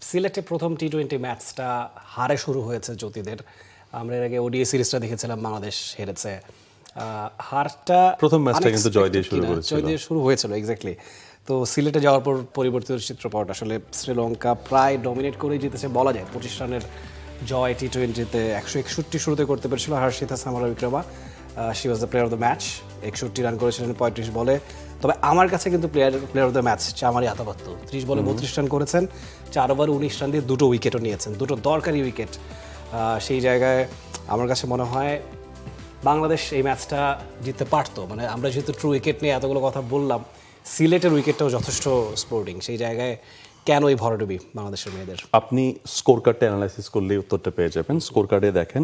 সিলেটে প্রথম টি-20 ম্যাচটা হারে শুরু হয়েছে জ্যোতিদের। আমরা এর আগে ওডিআই সিরিজটা দেখেছিলাম, বাংলাদেশ হেরেছে। হারটা প্রথম ম্যাচটা কিন্তু জয় দিয়ে শুরু করেছিল। জয় দিয়ে শুরু হয়েছিল, এক্স্যাক্টলি। তো সিলেটে যাওয়ার পর পরিবর্তিত চিত্রপট, আসলে শ্রীলঙ্কা প্রায় ডমিনেট করেই জিতেছে বলা যায়। 25 রানের জয় টি-20-তে 161 শুরুতে করতে পেরেছিল Harshitha Samarawickrama. She was the player of the match. 61 run করেছিলেন 35 বলে। তবে আমার কাছে কিন্তু player of the match Chamari Athapaththu. 30 বলে 32 রান করেছেন, 4 ওভার 19 রান দিয়ে 2টো উইকেটও নিয়েছেন, 2টো দরকারি উইকেট। সেই জায়গায় আমার কাছে মনে হয় বাংলাদেশ এই ম্যাচটা জিততে পারতো। মানে আমরা যেহেতু ট্রু উইকেট নিয়ে এতগুলো কথা বললাম, সিলেটের উইকেটটাও যথেষ্ট স্পোর্টিং। সেই জায়গায় কেন এই ভরাডুবি বাংলাদেশের মেয়েদের? আপনি স্কোর কার্ডটা অ্যানালাইসিস করলেই উত্তরটা পেয়ে যাবেন। স্কোর কার্ডে দেখেন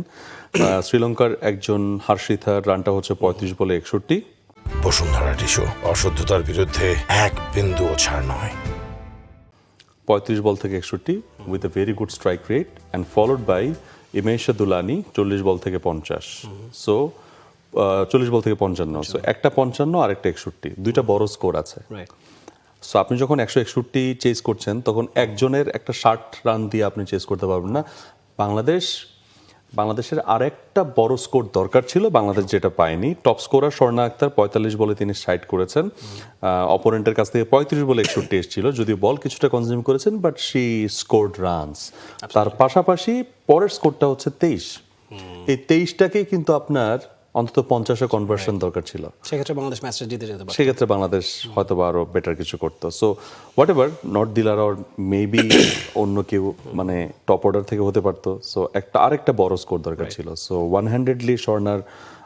শ্রীলঙ্কার একজন হর্ষিতার রানটা হচ্ছে 35 বলে 61। বসুন্ধরা টিস্যু, অশুদ্ধতার বিরুদ্ধে এক বিন্দুও ছাড় নয়। 35 বল থেকে 61 with a very good strike rate and followed by Imesha Dulani 40 ball থেকে 50। সো 40 বল থেকে 55। সো একটা 55 আর একটা 61, দুইটা বড় স্কোর আছে। সো আপনি যখন 161 চেস করছেন, তখন একজনের একটা 60 রান দিয়ে আপনি চেস করতে পারবেন না। বাংলাদেশের আরেকটা বড় স্কোর দরকার ছিল, বাংলাদেশ যেটা পায়নি। টপ স্কোরার স্বর্ণা আক্তার 45 বলে তিনি 60 করেছেন। অপোনেন্টের কাছ থেকে 35 বলে 61 এসেছিল, যদিও বল কিছুটা কনজিউম করেছেন, বাট শি স্কোরড রানস। তার পাশাপাশি পরের স্কোরটা হচ্ছে 23। এই 23টাকেই কিন্তু আপনার অন্তত 50-এ কনভার্সন দরকার ছিল। সেক্ষেত্রে বাংলাদেশ ম্যাচটা জিতে যেতে পারে। সেক্ষেত্রে বাংলাদেশ হয়তো বা আরো বেটার কিছু করতো। So what ever, not দিলার or maybe অন্য কেউ মানে টপ অর্ডার থেকে হতে পারতো। সো আরেকটা বড় স্কোর দরকার ছিল। সো 100লি স্বর্ণার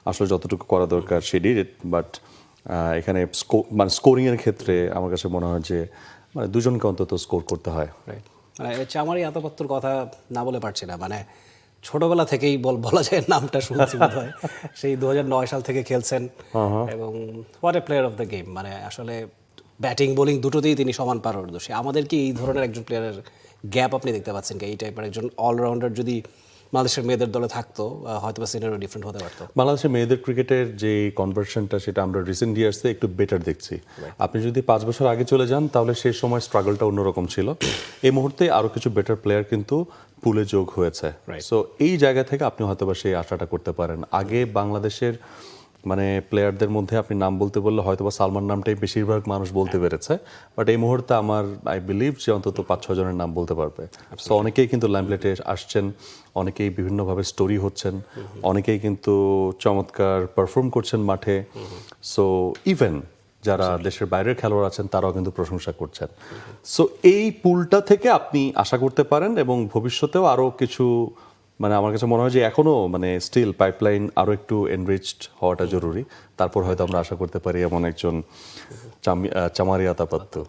আসলে যতটুকু করা দরকার সে ডিড ইট। বাট এখানে মানে স্কোরিং এর ক্ষেত্রে আমার কাছে মনে হয় যে মানে দুজনকে অন্তত স্কোর করতে হয়। মানে চামারি আতাপাত্তুর কথা না বলে পারছি না। মানে ছোটবেলা থেকেই বলা যায় নামটা শুনছি বোধ হয়। সেই 2009 সাল থেকে খেলছেন এবং what a player of the game. মানে আসলে ব্যাটিং বোলিং দুটোতেই তিনি সমান পারদর্শী। আমাদের কি এই ধরনের একজন প্লেয়ারের গ্যাপ আপনি দেখতে পাচ্ছেন কি? এই টাইপের একজন অলরাউন্ডার যদি বাংলাদেশের মেয়েদের দলে থাকতো, হয়তো বা সিনারিও ডিফারেন্ট হতে পারতো। বাংলাদেশের মেয়েদের ক্রিকেটের যে কনভার্সনটা, সেটা আমরা রিসেন্ট ইয়ার্সে একটু বেটার দেখছি। আপনি যদি 5 বছর আগে চলে যান, তাহলে সেই সময় স্ট্রাগলটা অন্যরকম ছিল। এই মুহূর্তে আরো কিছু বেটার প্লেয়ার কিন্তু পুলে যোগ হয়েছে। সো এই জায়গা থেকে আপনি হয়তো বা সেই আশাটা করতে পারেন। আগে বাংলাদেশের মানে প্লেয়ারদের মধ্যে আপনি নাম বলতে বললে হয়তো বা সালমান নামটাই বেশিরভাগ মানুষ বলতে পেরেছে। বাট এই মুহূর্তে আই বিলিভ যে অন্তত 5-6 জনের নাম বলতে পারবে। সো অনেকেই কিন্তু লাইমলাইটে আসছেন, অনেকেই বিভিন্নভাবে স্টোরি হচ্ছেন, অনেকেই কিন্তু চমৎকার পারফর্ম করছেন মাঠে। সো ইভেন যারা দেশের বাইরের খেলোয়াড় আছেন, তারাও কিন্তু প্রশংসা করছেন। সো এই পুলটা থেকে আপনি আশা করতে পারেন এবং ভবিষ্যতেও আরও কিছু, মানে আমার কাছে মনে হয় যে এখনো মানে স্টিল পাইপলাইন আরো একটু এনরিচড হওয়াটা জরুরি। তারপর হয়তো আমরা আশা করতে পারি এমন একজন চামারি Atapattu.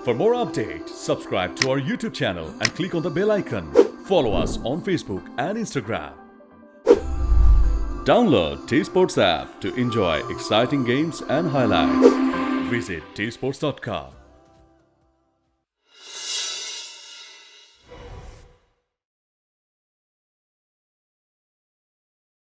For more updates, subscribe to our YouTube channel and click on the bell icon. Follow us on Facebook and Instagram. Download T-Sports app to enjoy exciting games and highlights. Visit tsports.com.